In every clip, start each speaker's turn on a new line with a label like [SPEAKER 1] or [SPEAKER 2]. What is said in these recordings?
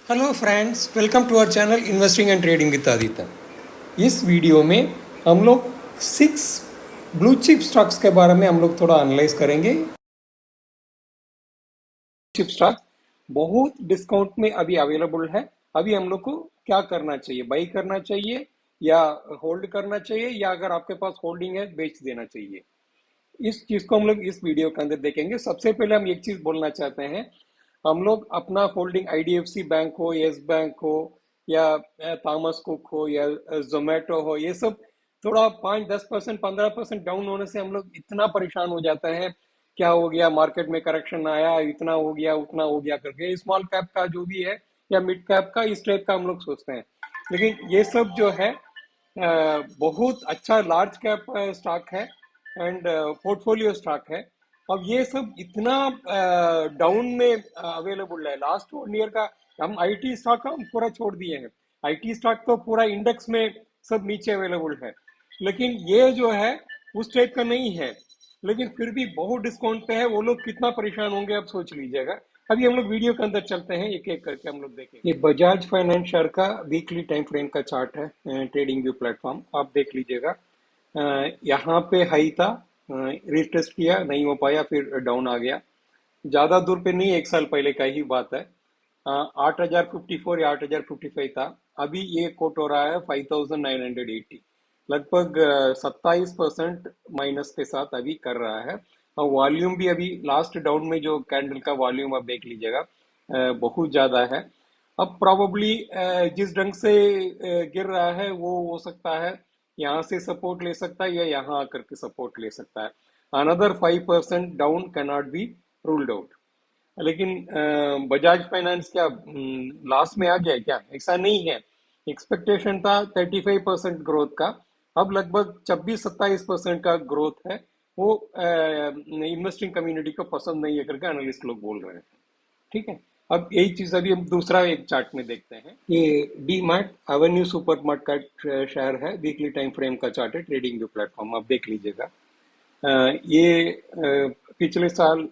[SPEAKER 1] Hello friends, welcome to our channel investing and trading with Aditya. इस video में हम लोग 6 ब्लू चिप स्टॉक्स के बारे में हम लोग थोड़ा एनालाइज करेंगे। चिप स्टॉक बहुत डिस्काउंट में अभी अवेलेबल है। अभी हम लोग को क्या करना चाहिए, बाई करना चाहिए या होल्ड करना चाहिए, या अगर आपके पास होल्डिंग है बेच देना चाहिए। इस चीज को हम लोग इस वीडियो के अंदर देखेंगे। सबसे पहले हम एक चीज बोलना चाहते हैं, हम लोग अपना होल्डिंग आईडीएफसी बैंक हो, यस बैंक हो, या थॉमस कुक हो, या जोमेटो हो, ये सब थोड़ा 5-10% 15% डाउन होने से हम लोग इतना परेशान हो जाते हैं। क्या हो गया, मार्केट में करेक्शन आया, इतना हो गया उतना हो गया करके। स्मॉल कैप का जो भी है या मिड कैप का, इस टाइप का हम लोग सोचते हैं। लेकिन ये सब जो है बहुत अच्छा लार्ज कैप स्टॉक है एंड पोर्टफोलियो स्टॉक है। अब ये सब इतना डाउन में अवेलेबल है लास्ट 1 ईयर का। हम आईटी स्टॉक हम पूरा छोड़ दिए हैं, आईटी स्टॉक तो पूरा इंडेक्स में सब नीचे अवेलेबल है। लेकिन ये जो है उस टाइप का नहीं है, लेकिन फिर भी बहुत डिस्काउंट पे है। वो लोग कितना परेशान होंगे आप सोच लीजिएगा। अभी हम लोग वीडियो के अंदर चलते हैं, एक एक करके हम लोग देखेंगे। ये बजाज फाइनेंस शेयर का वीकली टाइम फ्रेम का चार्ट है, ट्रेडिंग व्यू प्लेटफॉर्म आप देख लीजिएगा। यहाँ पे हाई था, रिटेस्ट किया, नहीं हो पाया, फिर डाउन आ गया। ज्यादा दूर पे नहीं, 1 साल पहले का ही बात है। 8,054 या 8,055 था। अभी ये कोट हो रहा है 5,980, लगभग 27% माइनस के साथ अभी कर रहा है। और वॉल्यूम भी अभी लास्ट डाउन में जो कैंडल का वॉल्यूम आप देख लीजिएगा, बहुत ज्यादा है। अब प्रॉबली जिस ढंग से गिर रहा है वो हो सकता है यहाँ से सपोर्ट ले सकता है या यहाँ आकर के सपोर्ट ले सकता है। Another 5% down can not be ruled out. लेकिन बजाज फाइनेंस क्या लास्ट में आ गया है क्या? ऐसा नहीं है। एक्सपेक्टेशन था 35% ग्रोथ का, अब लगभग 26-27% का ग्रोथ है। वो इन्वेस्टिंग कम्युनिटी को पसंद नहीं है करके एनालिस्ट लोग बोल रहे हैं। ठीक है, अब यही चीज अभी हम दूसरा एक चार्ट में देखते हैं। ये D mart Avenue super mart का शेयर है, वीकली टाइम फ्रेम का चार्ट है, ट्रेडिंग व्यू प्लेटफॉर्म आप देख लीजिएगा। ये पिछले साल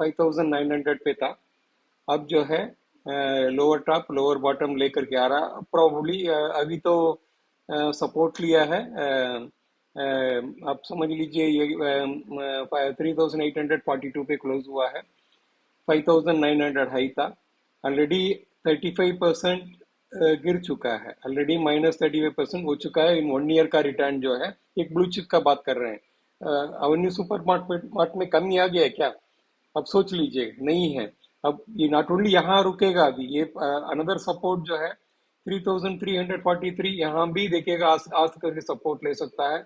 [SPEAKER 1] 5,900 पे था। अब जो है लोअर टॉप लोअर बॉटम लेकर के आ रहा प्रॉब्ली। अभी तो सपोर्ट लिया है। आप समझ लीजिए ये 3,842 पे क्लोज हुआ है। 5,900 हाई था। ऑलरेडी 35% गिर चुका है, ऑलरेडी -35% हो चुका है। इन 1 ईयर का रिटर्न जो है, एक ब्लू चिप का बात कर रहे हैं। अवेन्यू सुपर मार्ट में कमी आ गया है क्या? अब सोच लीजिए, नहीं है। अब ये नॉट ओनली यहाँ रुकेगा, अभी ये अनदर सपोर्ट जो है 3,343, यहाँ भी देखिएगा आज करके सपोर्ट ले सकता है।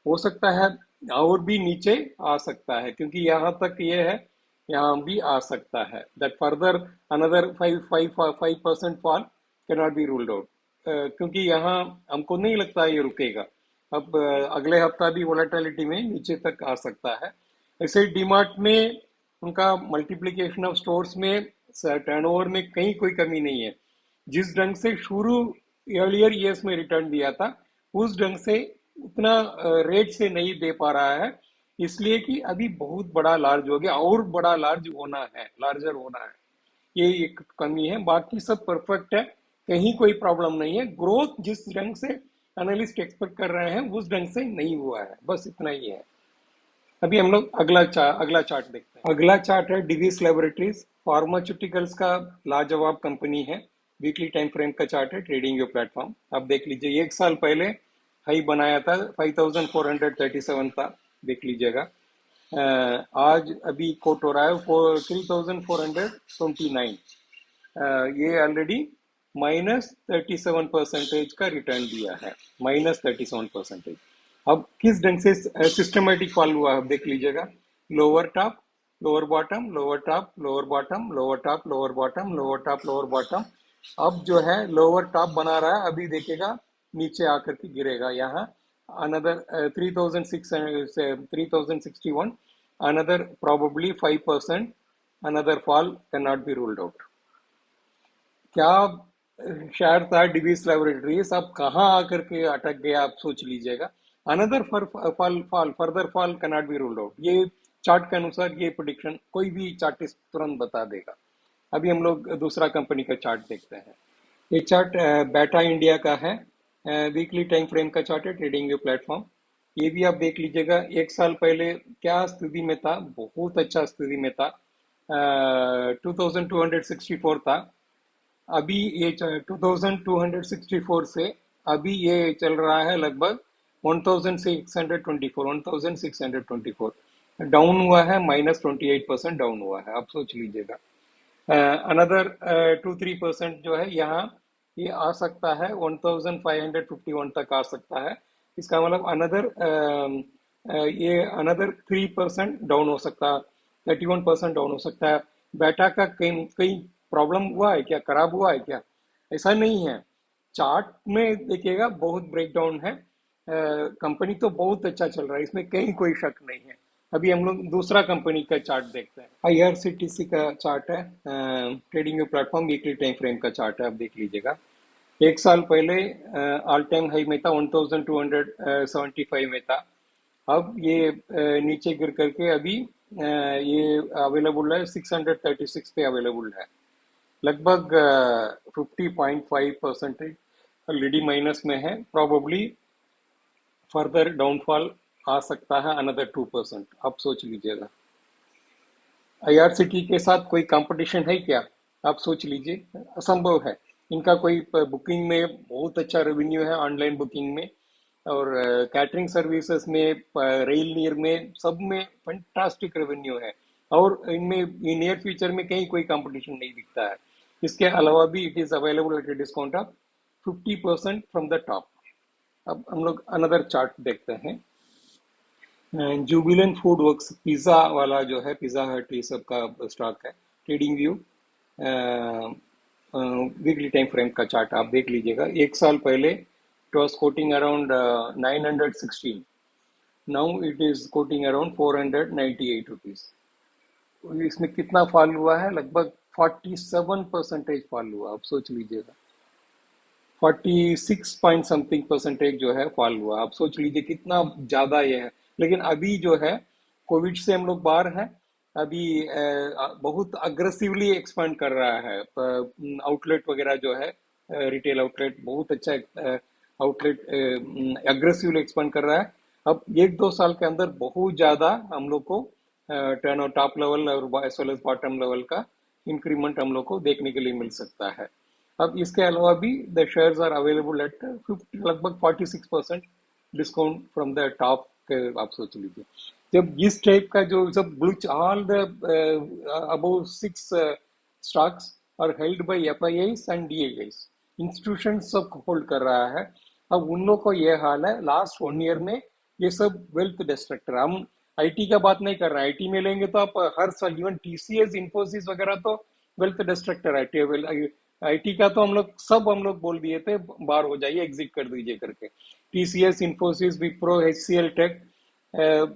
[SPEAKER 1] हो सकता है और भी नीचे आ सकता है, क्योंकि यहाँ तक ये है, यहाँ भी आ सकता है। That further another 5% fall can not be ruled out, क्योंकि यहाँ हमको नहीं लगता ये रुकेगा। अब अगले हफ्ता भी वोलेटिलिटी में नीचे तक आ सकता है। ऐसे डीमार्ट में उनका मल्टीप्लिकेशन ऑफ स्टोर्स में टर्नओवर में कहीं कोई कमी नहीं है। जिस ढंग से शुरू अर्लियर ईयर्स में रिटर्न दिया था, उस ढंग से उतना रेट से नहीं दे पा रहा है। इसलिए कि अभी बहुत बड़ा लार्ज हो गया, और बड़ा लार्ज होना है, लार्जर होना है। ये एक कमी है, बाकी सब परफेक्ट है, कहीं कोई प्रॉब्लम नहीं है। ग्रोथ जिस ढंग से एनालिस्ट एक्सपेक्ट कर रहे हैं उस ढंग से नहीं हुआ है, बस इतना ही है। अभी हम लोग अगला चार्ट देखते हैं। अगला चार्ट है डिवीज लेबोरेटरीज फार्मास्यूटिकल्स का, लाजवाब कंपनी है। वीकली टाइम फ्रेम का चार्ट है, ट्रेडिंग व्यू प्लेटफॉर्म आप देख लीजिए। 1 साल पहले हाई बनाया था, 5,437 था, देख लीजिएगा। आज अभी कोट हो रहा है 3,429। ये ऑलरेडी -37% का रिटर्न दिया है, -37%। अब किस ढंग से सिस्टमेटिक फॉल हुआ है देख लीजिएगा। Lower top lower bottom, lower top lower bottom, lower top lower bottom, lower top lower bottom. अब जो है लोअर टॉप बना रहा है, अभी देखिएगा नीचे आकर के गिरेगा यहाँ। Another 3,061, another probably 5%, another fall can not be ruled out. क्या शायर था डिवीज लेबोरेटरीज, अब कहाँ आकर के अटक गया आप सोच लीजिएगा। Another further fall can not be ruled out. ये चार्ट के अनुसार ये प्रोडिक्शन कोई भी चार्टिस्ट तुरंत बता देगा। अभी हम लोग दूसरा कंपनी का चार्ट देखते हैं। ये चार्ट बेटा इंडिया का है, वीकली टाइम फ्रेम का चार्ट है, ट्रेडिंग व्यू प्लेटफॉर्म। ये भी आप देख लीजिएगा, एक साल पहले क्या स्थिति में था, बहुत अच्छा स्थिति में था। 2264 था। अभी ये 2264 से अभी ये चल रहा है लगभग 1624, 1624 डाउन हुआ है, -28% डाउन हुआ है। आप सोच लीजिएगा, अनदर 2-3% जो है यहाँ ये आ सकता है, 1551 तक आ सकता है। इसका मतलब अनदर ये अनदर 3% डाउन हो सकता है, 31% डाउन हो सकता है। बेटा का कहीं कहीं प्रॉब्लम हुआ है क्या, खराब हुआ है क्या? ऐसा नहीं है। चार्ट में देखिएगा बहुत ब्रेकडाउन है। कंपनी तो बहुत अच्छा चल रहा है, इसमें कहीं कोई शक नहीं है। अभी हम लोग दूसरा कंपनी का चार्ट देखते हैं। आईआरसीटीसी का चार्ट है, trading view platform weekly time frame का चार्ट है, आप देख लीजिएगा। एक साल पहले ऑल टाइम हाई में था, 1275 में था। अब ये नीचे गिर करके अभी ये अवेलेबल है, 636 पे अवेलेबल है। लगभग 50.5% ऑलरेडी माइनस में है। प्रॉबली फर्दर डाउनफॉल आ सकता है, अनदर 2%। आप सोच लीजिएगा, आईआरसीटी के साथ कोई कंपटीशन है क्या? आप सोच लीजिए, असंभव है। इनका कोई बुकिंग में बहुत अच्छा रेवेन्यू है, ऑनलाइन बुकिंग में, और कैटरिंग सर्विसेज में, रेल नियर में, सब में फंटास्टिक रेवेन्यू है। और इनमें नियर फ्यूचर में कहीं कोई कंपटीशन नहीं दिखता है। इसके अलावा भी it is available at a discount of 50% from the top. अब हम लोग अनदर चार्ट देखते हैं। जुबिलेंट फूड वर्क्स, पिज्ज़ा वाला जो है, पिज़्ज़ा हट, ये सब का स्टॉक है। Trading view weekly time frame का चार्ट आप देख लीजिएगा। एक साल पहले it was coating around 916, now it is coating around 498 rupees. इसमें कितना फॉल हुआ है? लगभग 47% फॉल हुआ। आप सोच लीजिएगा, 46 पॉइंट समथिंग परसेंटेज जो है फॉल हुआ। आप सोच लीजिए कितना ज्यादा ये है। लेकिन अभी जो है, कोविड से हम लोग बाहर हैं। अभी बहुत अग्रेसिवली एक्सपांड कर रहा है, आउटलेट वगैरह जो है, रिटेल आउटलेट बहुत अच्छा आउटलेट अग्रेसिवली एक्सपांड कर रहा है। अब 1-2 साल के अंदर बहुत ज्यादा हम लोग को टर्न और टॉप लेवल और as well as bottom level का इंक्रीमेंट हम लोग को देखने के लिए मिल सकता है। अब इसके अलावा भी the shares are available at 50, लगभग 46% डिस्काउंट फ्रॉम द टॉप। आप सोच लीजिए, जब इस टाइप का जो सब blue, all the above 6 stocks are held by FIIs and DIIs, institution सब होल्ड कर रहा है। अब उन लोग को ये हाल है, लास्ट 1 ईयर में ये सब वेल्थ डिस्ट्रक्टर। हम आईटी का बात नहीं कर रहे हैं, आईटी में लेंगे तो आप हर साल, इवन टीसीएस, इन्फोसिस वगैरह तो वेल्थ डिस्ट्रक्टर है। आईटी का तो हम लोग बोल दिए थे, बाहर हो जाइए, एग्जिट कर दीजिए करके। TCS, Infosys, Wipro, HCL tech,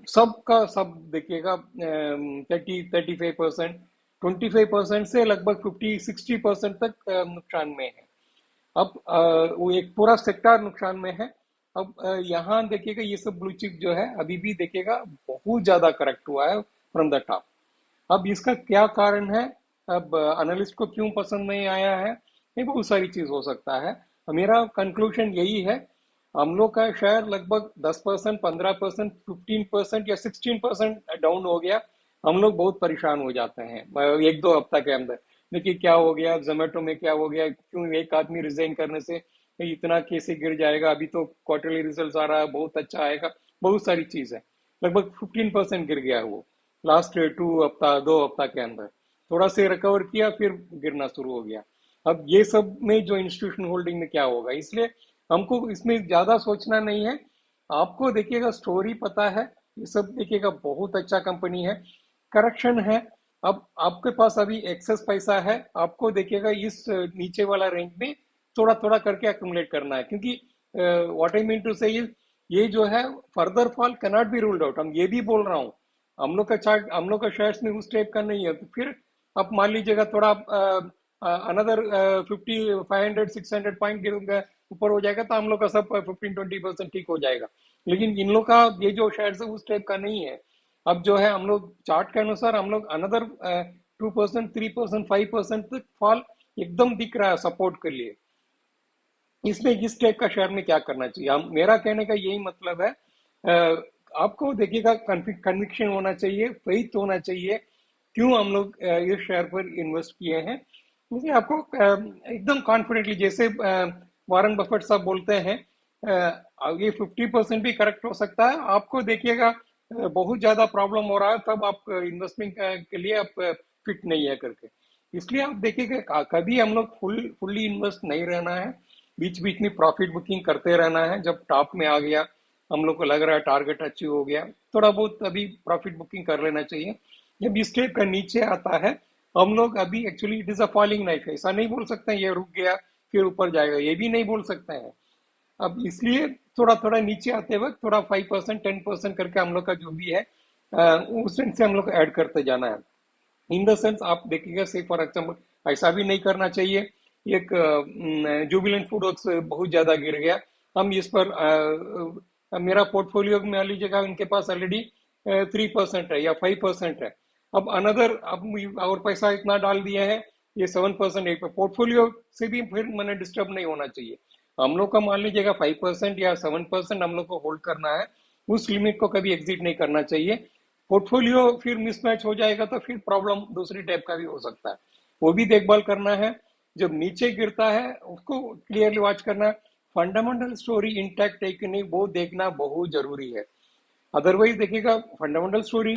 [SPEAKER 1] सबका सब देखिएगा, 30-35%, 25% से लगभग 50-60% तक नुकसान में है। अब वो एक पूरा सेक्टर नुकसान में है। अब यहाँ देखिएगा, ये सब ब्लू चिप जो है अभी भी देखिएगा बहुत ज्यादा करेक्ट हुआ है फ्रॉम द टॉप। अब इसका क्या कारण है? अब एनालिस्ट को क्यों पसंद नहीं आया है? ये बहुत सारी चीज हो सकता है। मेरा कंक्लूजन यही है, हम लोग का शेयर लगभग 10%, 15%, 15% या 16% डाउन हो गया। हम लोग बहुत परेशान हो जाते हैं 1-2 हफ्ता के अंदर। देखिए क्या हो गया, जोमेटो में क्या हो गया, क्यों एक आदमी रिजाइन करने से इतना कैसे गिर जाएगा? अभी तो क्वार्टरली रिजल्ट आ रहा है, बहुत अच्छा आएगा, बहुत सारी चीज है। लगभग 15% गिर गया वो लास्ट 2 हफ्ता, 2 हफ्ता के अंदर। थोड़ा से रिकवर किया, फिर गिरना शुरू हो गया। अब ये सब में जो इंस्टीट्यूशन होल्डिंग में क्या होगा, इसलिए हमको इसमें ज्यादा सोचना नहीं है। आपको देखिएगा स्टोरी पता है, ये सब देखिएगा बहुत अच्छा कंपनी है। करेक्शन है, अब आपके पास अभी एक्सेस पैसा है, आपको देखिएगा इस नीचे वाला रेंज में थोड़ा थोड़ा करके अक्यूमुलेट करना है। क्योंकि व्हाट आई मीन टू से, ये जो है further fall can not be ruled out. हम ये भी बोल रहा हूँ, हम लोग का चार्ट, हम लोग का शेयर्स में उस टाइप का नहीं है। तो फिर आप मान लीजिएगा थोड़ा अनदर 50, 500, 600 पॉइंट गिरूंगा, ऊपर हो जाएगा, तो हम लोग का सब 15-20% ठीक हो जाएगा। लेकिन इन लोग का ये जो शेयर्स है उस टाइप का नहीं है। अब जो है, हम लोग चार्ट के अनुसार हम लोग अनदर 2%, 3%, 5% तक फॉल एकदम दिख रहा है सपोर्ट के लिए। इसमें इस टाइप का शेयर में क्या करना चाहिए, हम मेरा कहने का यही मतलब है। आपको देखिएगा कन्विक्शन होना चाहिए, फेथ होना चाहिए, क्यों हम लोग इस शेयर पर इन्वेस्ट किए हैं। मुझे आपको एकदम कॉन्फिडेंटली, जैसे वारन बफेट साहब बोलते हैं, ये 50% भी करेक्ट हो सकता है। आपको देखिएगा बहुत ज्यादा प्रॉब्लम हो रहा है, तब आप इन्वेस्टमेंट के लिए आप फिट नहीं है करके। इसलिए आप देखिएगा कभी हम लोग फुल्ली इन्वेस्ट नहीं रहना है, बीच बीच में प्रॉफिट बुकिंग करते रहना है। जब टॉप में आ गया, हम लोग को लग रहा है टारगेट अचीव हो गया, थोड़ा बहुत अभी प्रॉफिट बुकिंग कर लेना चाहिए। जब इस टाइप का नीचे आता है, हम लोग अभी actually it is a falling knife, ऐसा नहीं बोल सकते हैं ये रुक गया फिर ऊपर जाएगा, ये भी नहीं बोल सकते हैं। अब इसलिए थोड़ा थोड़ा नीचे आते वक्त थोड़ा 5% 10% करके हम लोग का जो भी है उस से हम लोग को ऐड करते जाना है। इन द सेंस आप देखिएगा, से फॉर एग्जाम्पल ऐसा भी नहीं करना चाहिए, एक जुबिलेंट फूड बहुत ज्यादा गिर गया, हम इस पर मेरा पोर्टफोलियो में मान लीजिएगा इनके पास ऑलरेडी 3% है या 5% है, अब अनदर अब और पैसा इतना डाल दिया है, ये 7% 8%, पोर्टफोलियो से भी फिर मैंने डिस्टर्ब नहीं होना चाहिए। हम लोग का मान लीजिएगा 5% या 7% हम लोग को होल्ड करना है, उस लिमिट को कभी एग्जिट नहीं करना चाहिए। पोर्टफोलियो फिर मिसमैच हो जाएगा तो फिर प्रॉब्लम दूसरी टाइप का भी हो सकता है, वो भी देखभाल करना है। जब नीचे गिरता है उसको क्लियरली वॉच करना है, फंडामेंटल स्टोरी इंटैक्ट है कि नहीं वो देखना बहुत जरूरी है। अदरवाइज देखिएगा फंडामेंटल स्टोरी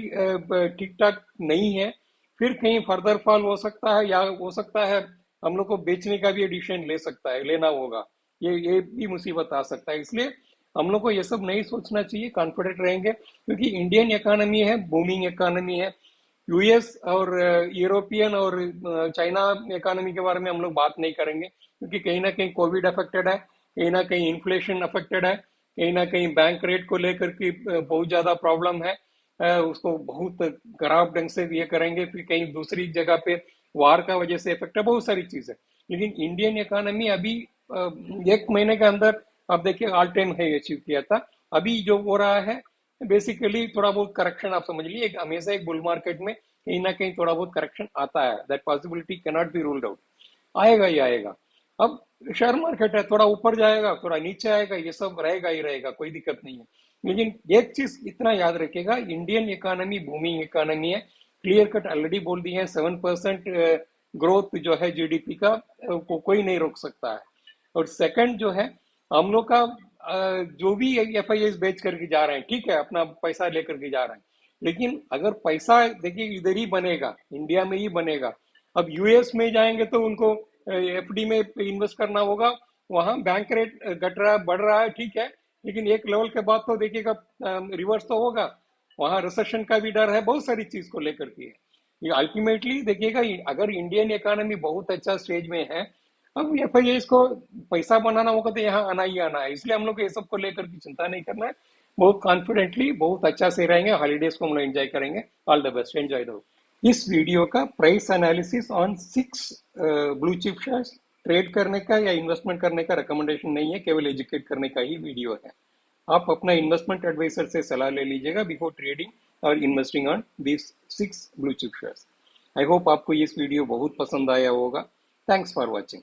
[SPEAKER 1] ठीक ठाक नहीं है, फिर कहीं फर्दर फॉल हो सकता है, या हो सकता है हम लोग को बेचने का भी डिसीजन लेना होगा, ये भी मुसीबत आ सकता है। इसलिए हम लोग को ये सब नहीं सोचना चाहिए, कॉन्फिडेंट रहेंगे, क्योंकि इंडियन इकोनॉमी है, बूमिंग इकोनॉमी है। यूएस और यूरोपियन और चाइना इकोनॉमी के बारे में हम लोग बात नहीं करेंगे, क्योंकि कहीं ना कहीं कोविड अफेक्टेड है, कहीं ना कहीं इन्फ्लेशन अफेक्टेड है, कहीं ना कहीं बैंक रेट को लेकर के बहुत ज्यादा प्रॉब्लम है। उसको बहुत खराब ढंग से ये करेंगे, फिर कहीं दूसरी जगह पे वार का वजह से इफेक्ट है, बहुत सारी चीजें। लेकिन इंडियन इकोनॉमी अभी एक महीने के अंदर आप देखिए ऑल टाइम हाई अचीव किया था। अभी जो हो रहा है बेसिकली थोड़ा बहुत करेक्शन, आप समझ लीजिए हमेशा एक बुल मार्केट में कहीं ना कहीं थोड़ा बहुत करेक्शन आता है, that possibility can not be ruled out, आएगा ही आएगा। अब शेयर मार्केट है, थोड़ा ऊपर जाएगा थोड़ा नीचे आएगा, ये सब रहेगा ही रहेगा, कोई दिक्कत नहीं है। लेकिन एक चीज इतना याद रखिएगा, इंडियन इकोनॉमी बूमिंग इकोनॉमी है, क्लियर कट ऑलरेडी बोल दी है, 7% ग्रोथ जो है जीडीपी का को कोई नहीं रोक सकता है। और सेकंड जो है, हम लोग का जो भी एफ आई एस बेच करके जा रहे हैं, ठीक है अपना पैसा लेकर के जा रहे हैं, लेकिन अगर पैसा देखिए इधर ही बनेगा, इंडिया में ही बनेगा। अब यूएस में जाएंगे तो उनको एफडी में इन्वेस्ट करना होगा, वहां बैंक रेट घट रहा है बढ़ रहा है, ठीक है, लेकिन एक लेवल के बाद तो देखिएगा रिवर्स तो होगा, वहां रिसेशन का भी डर है, बहुत सारी चीज को लेकर के है। ये अल्टीमेटली देखिएगा, अगर इंडियन इकोनॉमी बहुत अच्छा स्टेज में है, अब एफ आई को पैसा बनाना होगा तो यहाँ आना ही आना है, इसलिए हम लोग को ये सब को लेकर की चिंता नहीं करना है, बहुत कॉन्फिडेंटली बहुत अच्छा से रहेंगे, हॉलीडेज को हम लोग एंजॉय करेंगे। ऑल द बेस्ट, एंजॉय दो। इस वीडियो का price analysis on 6 blue chip shares trade करने का या इन्वेस्टमेंट करने का रिकमेंडेशन नहीं है, केवल एजुकेट करने का ही वीडियो है। आप अपना इन्वेस्टमेंट एडवाइजर से सलाह ले लीजिएगा बिफोर ट्रेडिंग और investing on this 6 blue chip shares. I hope आपको इस वीडियो बहुत पसंद आया होगा। Thanks for watching.